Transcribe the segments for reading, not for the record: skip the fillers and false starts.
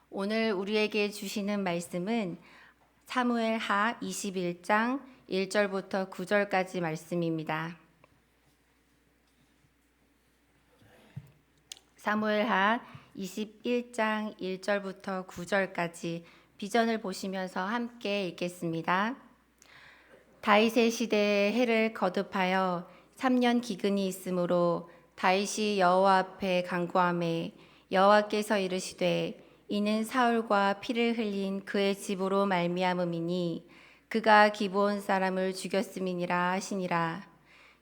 오늘 우리에게 주시는 말씀은 사무엘하 21장 1절부터 9절까지 말씀입니다. 사무엘하 21장 1절부터 9절까지 비전을 보시면서 함께 읽겠습니다. 다윗의 시대에 해를 거듭하여 3년 기근이 있으므로 다윗이 여호와 앞에 간구하매 여호와께서 이르시되 이는 사울과 피를 흘린 그의 집으로 말미암음이니 그가 기브온 사람을 죽였음이니라 하시니라.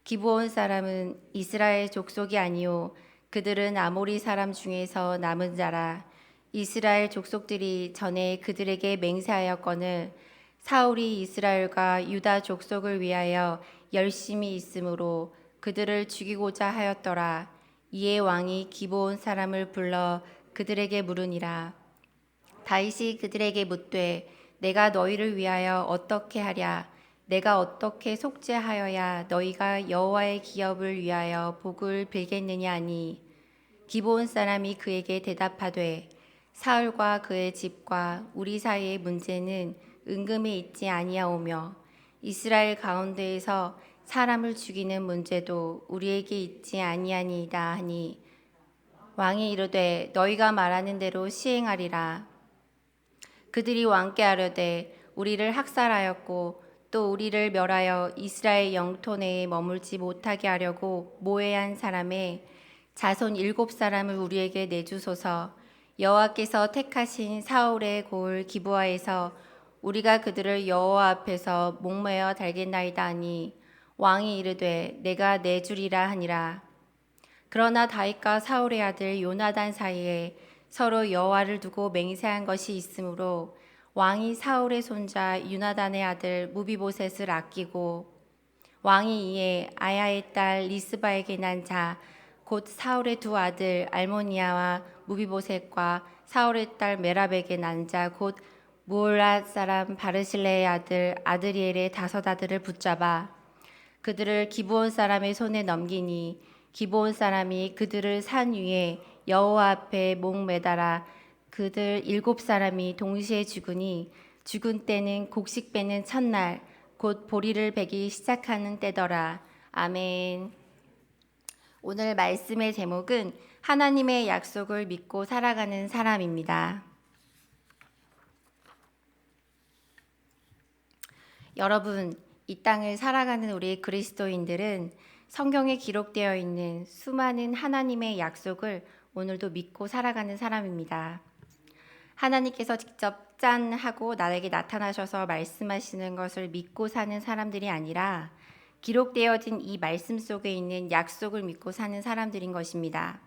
기브온 사람은 이스라엘 족속이 아니요 그들은 아모리 사람 중에서 남은 자라. 이스라엘 족속들이 전에 그들에게 맹세하였거늘 사울이 이스라엘과 유다 족속을 위하여 열심히 있으므로 그들을 죽이고자 하였더라. 이에 왕이 기브온 사람을 불러 그들에게 물으니라. 다윗이 그들에게 묻되 내가 너희를 위하여 어떻게 하랴? 내가 어떻게 속죄하여야 너희가 여호와의 기업을 위하여 복을 빌겠느냐 하니 기브온 사람이 그에게 대답하되 사울과 그의 집과 우리 사이의 문제는 은금이 있지 아니하오며 이스라엘 가운데에서 사람을 죽이는 문제도 우리에게 있지 아니하니이다 하니 왕이 이르되 너희가 말하는 대로 시행하리라. 그들이 왕께 아뢰되 우리를 학살하였고 또 우리를 멸하여 이스라엘 영토 내에 머물지 못하게 하려고 모해한 사람의 자손 7사람을 우리에게 내주소서. 여호와께서 택하신 사울의 고을 기브아에서 우리가 그들을 여호와 앞에서 목매어 달겠나이다 하니 왕이 이르되 내가 내주리라 하니라. 그러나 다윗과 사울의 아들 요나단 사이에 서로 여호와를 두고 맹세한 것이 있으므로 왕이 사울의 손자 요나단의 아들 무비보셋을 아끼고 왕이 이에 아야의 딸 리스바에게 난 자 곧 사울의 두 아들 알모니아와 무비보셋과 사울의 딸 메랍에게 난 자 곧 무올랏 사람 바르실레의 아들 아드리엘의 5 아들을 붙잡아 그들을 기브온 사람의 손에 넘기니 기브온 사람이 그들을 산 위에 여호와 앞에 목 매달아 그들 7사람이 동시에 죽으니 죽은 때는 곡식 빼는 첫날 곧 보리를 베기 시작하는 때더라. 아멘. 오늘 말씀의 제목은 하나님의 약속을 믿고 살아가는 사람입니다. 여러분, 이 땅을 살아가는 우리 그리스도인들은 성경에 기록되어 있는 수많은 하나님의 약속을 오늘도 믿고 살아가는 사람입니다. 하나님께서 직접 짠 하고 나에게 나타나셔서 말씀하시는 것을 믿고 사는 사람들이 아니라 기록되어진 이 말씀 속에 있는 약속을 믿고 사는 사람들인 것입니다.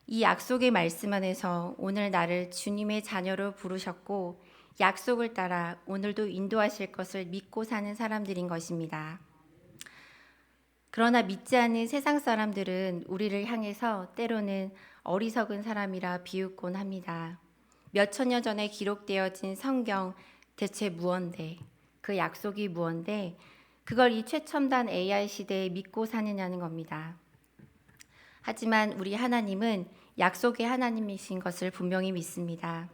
이 약속의 말씀 안에서 오늘 나를 주님의 자녀로 부르셨고 약속을 따라 오늘도 인도하실 것을 믿고 사는 사람들인 것입니다. 그러나 믿지 않는 세상 사람들은 우리를 향해서 때로는 어리석은 사람이라 비웃곤 합니다. 몇천 년 전에 기록되어진 성경 대체 무언데, 그 약속이 무언데 그걸 이 최첨단 AI 시대에 믿고 사느냐는 겁니다. 하지만 우리 하나님은 약속의 하나님이신 것을 분명히 믿습니다.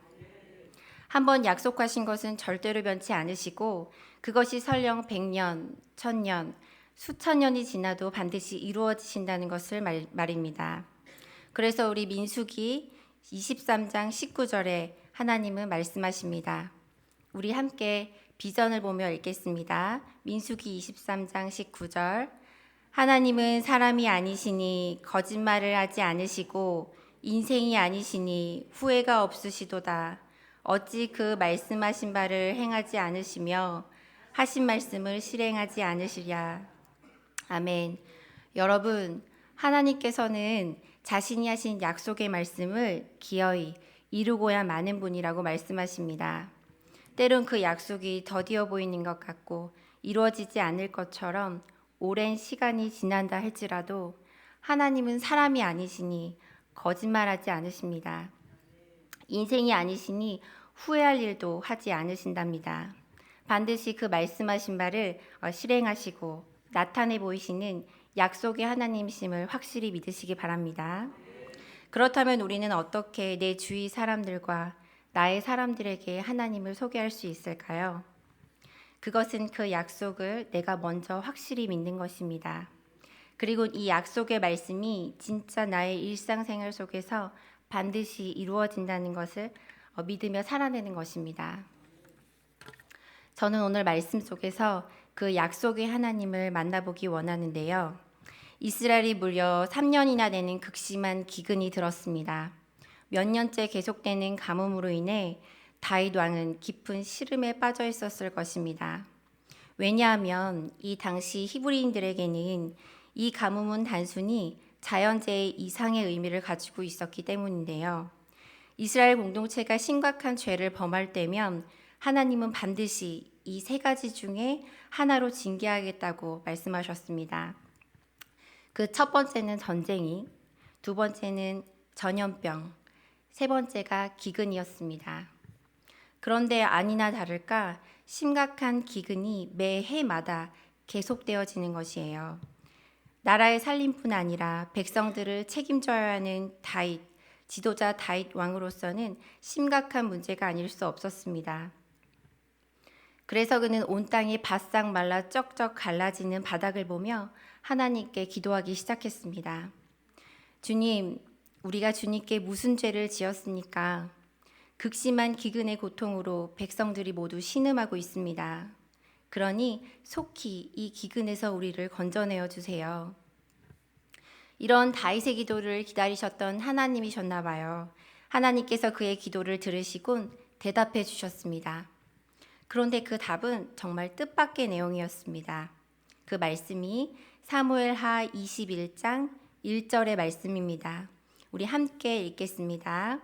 한번 약속하신 것은 절대로 변치 않으시고 그것이 설령 100년, 1000년, 수천 년이 지나도 반드시 이루어지신다는 것을 말입니다. 그래서 우리 민수기 23장 19절에 하나님은 말씀하십니다. 우리 함께 비전을 보며 읽겠습니다. 민수기 23장 19절. 하나님은 사람이 아니시니 거짓말을 하지 않으시고 인생이 아니시니 후회가 없으시도다. 어찌 그 말씀하신 바를 행하지 않으시며 하신 말씀을 실행하지 않으시랴. 아멘. 여러분, 하나님께서는 자신이 하신 약속의 말씀을 기어이 이루고야 마는 분이라고 말씀하십니다. 때론 그 약속이 더디어 보이는 것 같고 이루어지지 않을 것처럼 오랜 시간이 지난다 할지라도 하나님은 사람이 아니시니 거짓말하지 않으십니다. 인생이 아니시니 후회할 일도 하지 않으신답니다. 반드시 그 말씀하신 바를 실행하시고 나타내 보이시는 약속의 하나님이심을 확실히 믿으시기 바랍니다. 그렇다면 우리는 어떻게 내 주위 사람들과 나의 사람들에게 하나님을 소개할 수 있을까요? 그것은 그 약속을 내가 먼저 확실히 믿는 것입니다. 그리고 이 약속의 말씀이 진짜 나의 일상생활 속에서 반드시 이루어진다는 것을 믿으며 살아내는 것입니다. 저는 오늘 말씀 속에서 그 약속의 하나님을 만나보기 원하는데요. 이스라엘이 무려 3년이나 되는 극심한 기근이 들었습니다. 몇 년째 계속되는 가뭄으로 인해 다윗 왕은 깊은 시름에 빠져 있었을 것입니다. 왜냐하면 이 당시 히브리인들에게는 이 가뭄은 단순히 자연재해 이상의 의미를 가지고 있었기 때문인데요. 이스라엘 공동체가 심각한 죄를 범할 때면 하나님은 반드시 이 세 가지 중에 하나로 징계하겠다고 말씀하셨습니다. 그 첫 번째는 전쟁이, 두 번째는 전염병, 세 번째가 기근이었습니다. 그런데 아니나 다를까 심각한 기근이 매 해마다 계속되어지는 것이에요. 나라의 살림뿐 아니라 백성들을 책임져야 하는 다윗, 지도자 다윗 왕으로서는 심각한 문제가 아닐 수 없었습니다. 그래서 그는 온 땅이 바싹 말라 쩍쩍 갈라지는 바닥을 보며 하나님께 기도하기 시작했습니다. 주님, 우리가 주님께 무슨 죄를 지었습니까? 극심한 기근의 고통으로 백성들이 모두 신음하고 있습니다. 그러니 속히 이 기근에서 우리를 건져내어 주세요. 이런 다윗의 기도를 기다리셨던 하나님이셨나 봐요. 하나님께서 그의 기도를 들으시곤 대답해 주셨습니다. 그런데 그 답은 정말 뜻밖의 내용이었습니다. 그 말씀이 사무엘하 21장 1절의 말씀입니다. 우리 함께 읽겠습니다.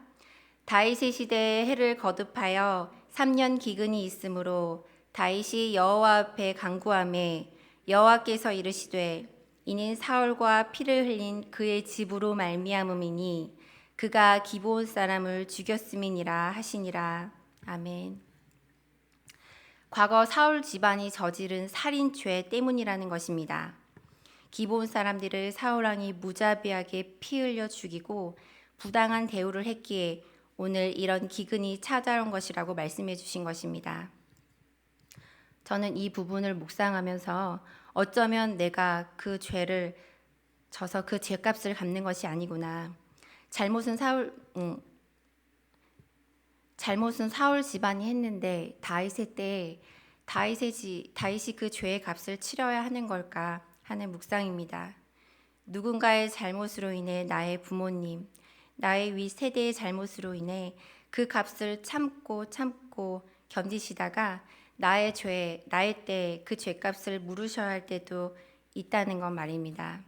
다윗의 시대에 해를 거듭하여 3년 기근이 있으므로 다윗이 여호와 앞에 간구하매 여호와께서 이르시되 이는 사울과 피를 흘린 그의 집으로 말미암음이니 그가 기브온 사람을 죽였음이니라 하시니라. 아멘. 과거 사울 집안이 저지른 살인죄 때문이라는 것입니다. 기브온 사람들을 사울 왕이 무자비하게 피 흘려 죽이고 부당한 대우를 했기에 오늘 이런 기근이 찾아온 것이라고 말씀해 주신 것입니다. 저는 이 부분을 묵상하면서 어쩌면 내가 그 죄를 져서 그 죄값을 갚는 것이 아니구나. 잘못은 사울 집안이 했는데 다윗이 그 죄의 값을 치러야 하는 걸까 하는 묵상입니다. 누군가의 잘못으로 인해 나의 부모님, 나의 위 세대의 잘못으로 인해 그 값을 참고 견디시다가 나의 때 그 죄값을 물으셔야 할 때도 있다는 것 말입니다.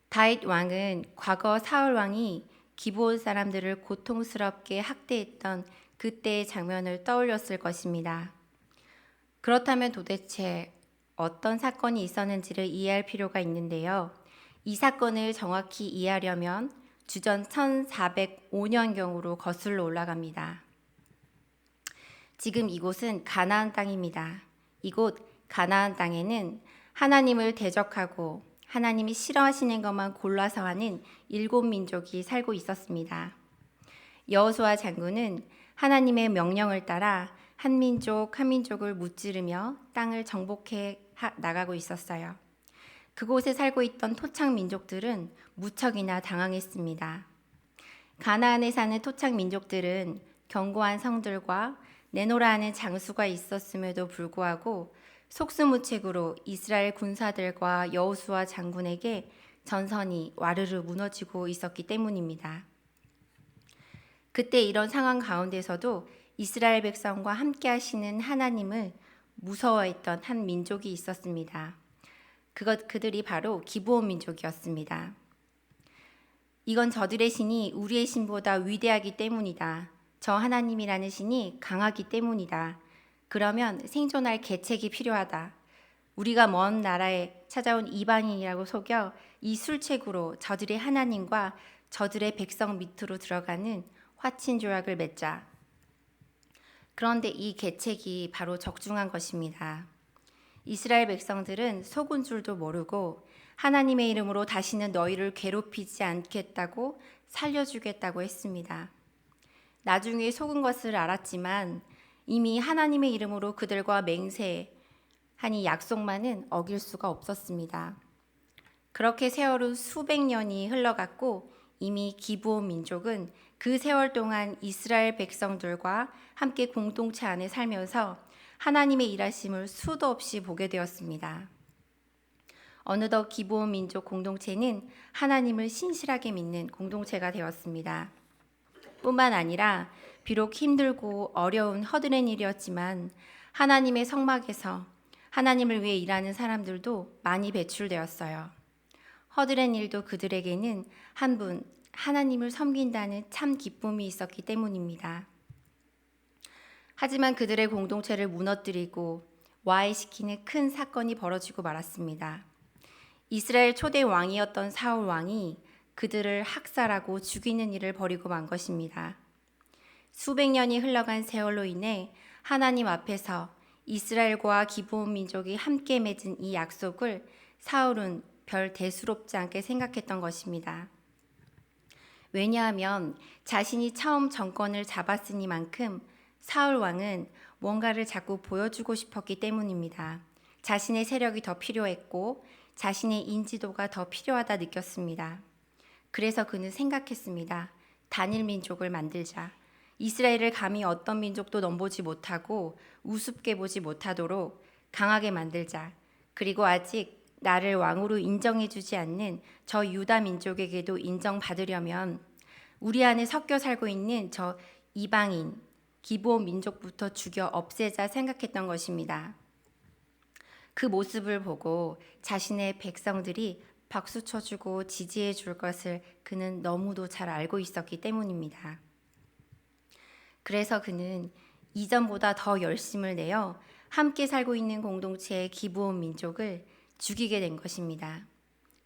다윗 왕은 과거 사울 왕이 기브온 사람들을 고통스럽게 학대했던 그때의 장면을 떠올렸을 것입니다. 그렇다면 도대체 어떤 사건이 있었는지를 이해할 필요가 있는데요. 이 사건을 정확히 이해하려면 주전 1405년경으로 거슬러 올라갑니다. 지금 이곳은 가나안 땅입니다. 이곳 가나안 땅에는 하나님을 대적하고 하나님이 싫어하시는 것만 골라서 하는 7민족이 살고 있었습니다. 여호수아 장군은 하나님의 명령을 따라 한 민족 한 민족을 무찌르며 땅을 정복해 나가고 있었어요. 그곳에 살고 있던 토착 민족들은 무척이나 당황했습니다. 가나안에 사는 토착 민족들은 견고한 성들과 내노라 하는 장수가 있었음에도 불구하고 속수무책으로 이스라엘 군사들과 여호수아 장군에게 전선이 와르르 무너지고 있었기 때문입니다. 그때 이런 상황 가운데서도 이스라엘 백성과 함께 하시는 하나님을 무서워했던 한 민족이 있었습니다. 그들이 바로 기브온 민족이었습니다. 이건 저들의 신이 우리의 신보다 위대하기 때문이다. 저 하나님이라는 신이 강하기 때문이다. 그러면 생존할 계책이 필요하다. 우리가 먼 나라에 찾아온 이방인이라고 속여 이 술책으로 저들의 하나님과 저들의 백성 밑으로 들어가는 화친 조약을 맺자. 그런데 이 계책이 바로 적중한 것입니다. 이스라엘 백성들은 속은 줄도 모르고 하나님의 이름으로 다시는 너희를 괴롭히지 않겠다고 살려주겠다고 했습니다. 나중에 속은 것을 알았지만 이미 하나님의 이름으로 그들과 맹세하니 약속만은 어길 수가 없었습니다. 그렇게 세월후 수백 년이 흘러갔고 이미 기브온 민족은 그 세월 동안 이스라엘 백성들과 함께 공동체 안에 살면서 하나님의 일하심을 수도 없이 보게 되었습니다. 어느덧 기브온 민족 공동체는 하나님을 신실하게 믿는 공동체가 되었습니다. 뿐만 아니라 비록 힘들고 어려운 허드렛 일이었지만 하나님의 성막에서 하나님을 위해 일하는 사람들도 많이 배출되었어요. 허드렛 일도 그들에게는 한 분 하나님을 섬긴다는 참 기쁨이 있었기 때문입니다. 하지만 그들의 공동체를 무너뜨리고 와해시키는 큰 사건이 벌어지고 말았습니다. 이스라엘 초대 왕이었던 사울 왕이 그들을 학살하고 죽이는 일을 벌이고 만 것입니다. 수백 년이 흘러간 세월로 인해 하나님 앞에서 이스라엘과 기브온 민족이 함께 맺은 이 약속을 사울은 별 대수롭지 않게 생각했던 것입니다. 왜냐하면 자신이 처음 정권을 잡았으니만큼 사울 왕은 뭔가를 자꾸 보여주고 싶었기 때문입니다. 자신의 세력이 더 필요했고 자신의 인지도가 더 필요하다 느꼈습니다. 그래서 그는 생각했습니다. 단일 민족을 만들자. 이스라엘을 감히 어떤 민족도 넘보지 못하고 우습게 보지 못하도록 강하게 만들자. 그리고 아직 나를 왕으로 인정해주지 않는 저 유다 민족에게도 인정받으려면 우리 안에 섞여 살고 있는 저 이방인, 기브온 민족부터 죽여 없애자 생각했던 것입니다. 그 모습을 보고 자신의 백성들이 박수 쳐주고 지지해 줄 것을 그는 너무도 잘 알고 있었기 때문입니다. 그래서 그는 이전보다 더 열심을 내어 함께 살고 있는 공동체의 기브온 민족을 죽이게 된 것입니다.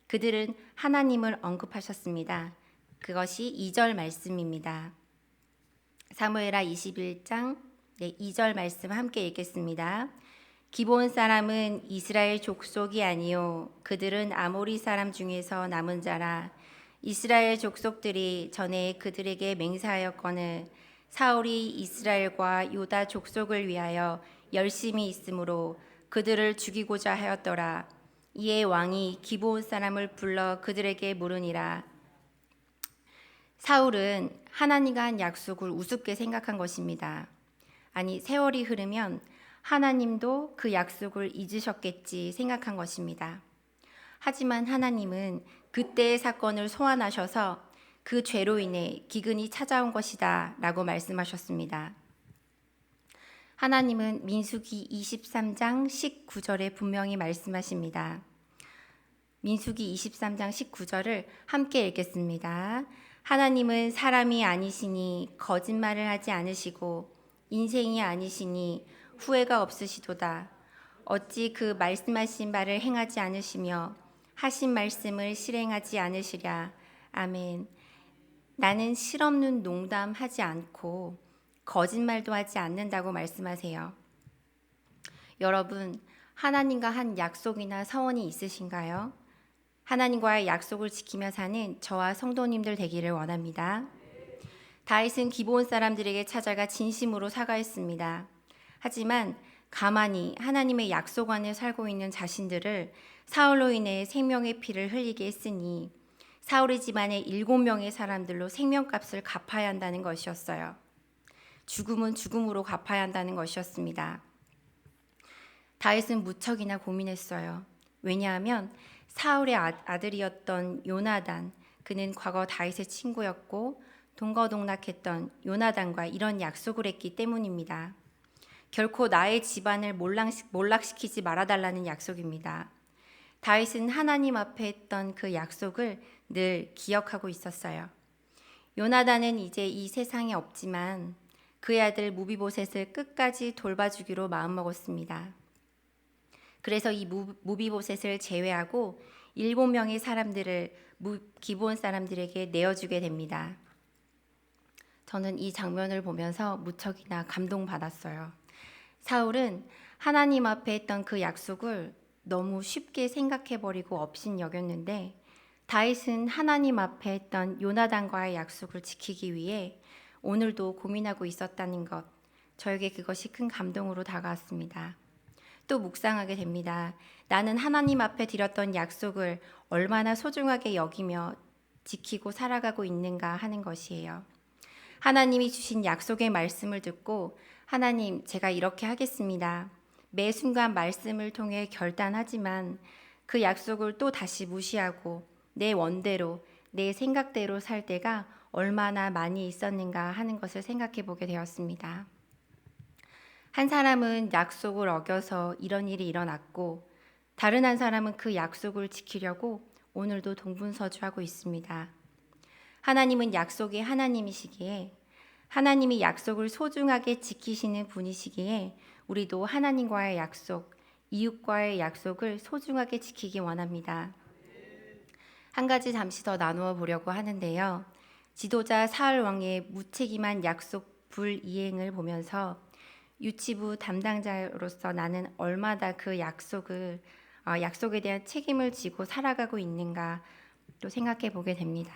그들은 하나님을 언급하셨습니다. 그것이 2절 말씀입니다. 사무엘하 21장 2절 말씀 함께 읽겠습니다. 기브온 사람은 이스라엘 족속이 아니요 그들은 아모리 사람 중에서 남은 자라. 이스라엘 족속들이 전에 그들에게 맹세하였거늘 사울이 이스라엘과 유다 족속을 위하여 열심히 있으므로 그들을 죽이고자 하였더라. 이에 왕이 기브온 사람을 불러 그들에게 물으니라. 사울은 하나님과 한 약속을 우습게 생각한 것입니다. 아니, 세월이 흐르면 하나님도 그 약속을 잊으셨겠지 생각한 것입니다. 하지만 하나님은 그때의 사건을 소환하셔서 그 죄로 인해 기근이 찾아온 것이다 라고 말씀하셨습니다. 하나님은 민수기 23장 19절에 분명히 말씀하십니다. 민수기 23장 19절을 함께 읽겠습니다. 하나님은 사람이 아니시니 거짓말을 하지 않으시고 인생이 아니시니 후회가 없으시도다. 어찌 그 말씀하신 바를 행하지 않으시며 하신 말씀을 실행하지 않으시랴. 아멘. 나는 실없는 농담하지 않고 거짓말도 하지 않는다고 말씀하세요. 여러분, 하나님과 한 약속이나 서원이 있으신가요? 하나님과의 약속을 지키며 사는 저와 성도님들 되기를 원합니다. 다윗은 기브온 사람들에게 찾아가 진심으로 사과했습니다. 하지만 가만히 하나님의 약속 안에 살고 있는 자신들을 사울로 인해 생명의 피를 흘리게 했으니 사울의 집안의 7명의 사람들로 생명값을 갚아야 한다는 것이었어요. 죽음은 죽음으로 갚아야 한다는 것이었습니다. 다윗은 무척이나 고민했어요. 왜냐하면 사울의 아들이었던 요나단, 그는 과거 다윗의 친구였고 동거동락했던 요나단과 이런 약속을 했기 때문입니다. 결코 나의 집안을 몰락시키지 말아달라는 약속입니다. 다윗은 하나님 앞에 했던 그 약속을 늘 기억하고 있었어요. 요나단은 이제 이 세상에 없지만 그의 아들 무비보셋을 끝까지 돌봐주기로 마음먹었습니다. 그래서 이 무비보셋을 제외하고 7명의 사람들을 기브온 사람들에게 내어주게 됩니다. 저는 이 장면을 보면서 무척이나 감동받았어요. 사울은 하나님 앞에 했던 그 약속을 너무 쉽게 생각해버리고 업신여겼는데 다윗은 하나님 앞에 했던 요나단과의 약속을 지키기 위해 오늘도 고민하고 있었다는 것, 저에게 그것이 큰 감동으로 다가왔습니다. 또 묵상하게 됩니다. 나는 하나님 앞에 드렸던 약속을 얼마나 소중하게 여기며 지키고 살아가고 있는가 하는 것이에요. 하나님이 주신 약속의 말씀을 듣고 하나님, 제가 이렇게 하겠습니다. 매 순간 말씀을 통해 결단하지만 그 약속을 또 다시 무시하고 내 원대로, 내 생각대로 살 때가 얼마나 많이 있었는가 하는 것을 생각해 보게 되었습니다. 한 사람은 약속을 어겨서 이런 일이 일어났고 다른 한 사람은 그 약속을 지키려고 오늘도 동분서주하고 있습니다. 하나님은 약속의 하나님이시기에 하나님이 약속을 소중하게 지키시는 분이시기에 우리도 하나님과의 약속, 이웃과의 약속을 소중하게 지키기 원합니다. 한 가지 잠시 더 나누어 보려고 하는데요. 지도자 사울 왕의 무책임한 약속 불이행을 보면서 유치부 담당자로서 나는 얼마나 그 약속에 대한 책임을 지고 살아가고 있는가 또 생각해 보게 됩니다.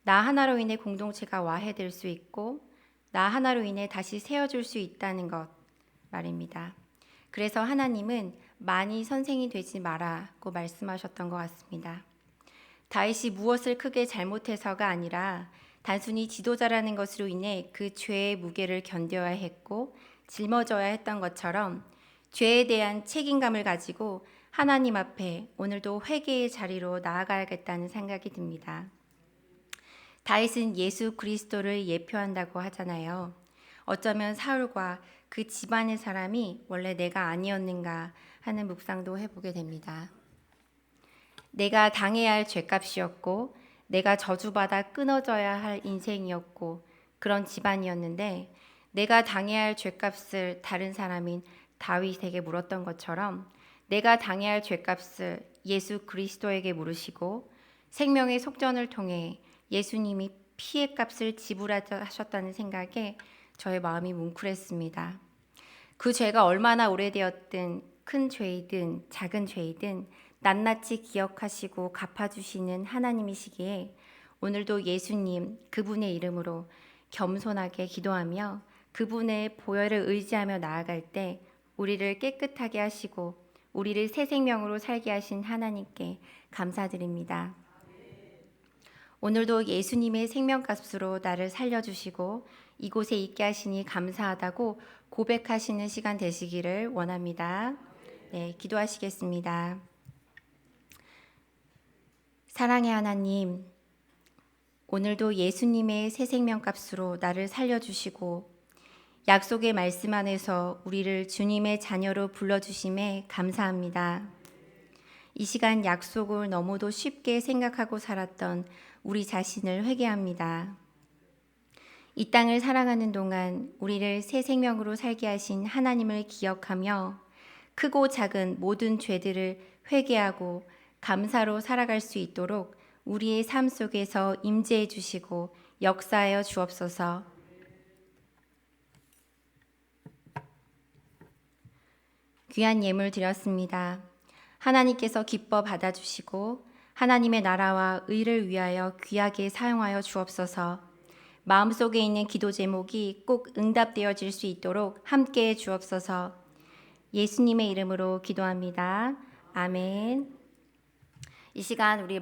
나 하나로 인해 공동체가 와해될 수 있고 나 하나로 인해 다시 세워줄 수 있다는 것 말입니다. 그래서 하나님은 많이 선생이 되지 마라고 말씀하셨던 것 같습니다. 다윗이 무엇을 크게 잘못해서가 아니라 단순히 지도자라는 것으로 인해 그 죄의 무게를 견뎌야 했고 짊어져야 했던 것처럼 죄에 대한 책임감을 가지고 하나님 앞에 오늘도 회개의 자리로 나아가야겠다는 생각이 듭니다. 다윗은 예수 그리스도를 예표한다고 하잖아요. 어쩌면 사울과 그 집안의 사람이 원래 내가 아니었는가 하는 묵상도 해보게 됩니다. 내가 당해야 할 죄값이었고 내가 저주받아 끊어져야 할 인생이었고 그런 집안이었는데 내가 당해야 할 죄값을 다른 사람인 다윗에게 물었던 것처럼 내가 당해야 할 죄값을 예수 그리스도에게 물으시고 생명의 속전을 통해 예수님이 피의 값을 지불하셨다는 생각에 저의 마음이 뭉클했습니다. 그 죄가 얼마나 오래되었든 큰 죄이든 작은 죄이든 낱낱이 기억하시고 갚아주시는 하나님이시기에 오늘도 예수님 그분의 이름으로 겸손하게 기도하며 그분의 보혈을 의지하며 나아갈 때 우리를 깨끗하게 하시고 우리를 새 생명으로 살게 하신 하나님께 감사드립니다. 오늘도 예수님의 생명값으로 나를 살려주시고 이곳에 있게 하시니 감사하다고 고백하시는 시간 되시기를 원합니다. 네, 기도하시겠습니다. 사랑의 하나님, 오늘도 예수님의 새 생명값으로 나를 살려주시고 약속의 말씀 안에서 우리를 주님의 자녀로 불러주심에 감사합니다. 이 시간 약속을 너무도 쉽게 생각하고 살았던 우리 자신을 회개합니다. 이 땅을 살아가는 동안 우리를 새 생명으로 살게 하신 하나님을 기억하며 크고 작은 모든 죄들을 회개하고 감사로 살아갈 수 있도록 우리의 삶 속에서 임재해 주시고 역사하여 주옵소서. 귀한 예물 드렸습니다. 하나님께서 기뻐 받아주시고 하나님의 나라와 의를 위하여 귀하게 사용하여 주옵소서. 마음속에 있는 기도 제목이 꼭 응답되어질 수 있도록 함께해 주옵소서. 예수님의 이름으로 기도합니다. 아멘. 이 시간 우리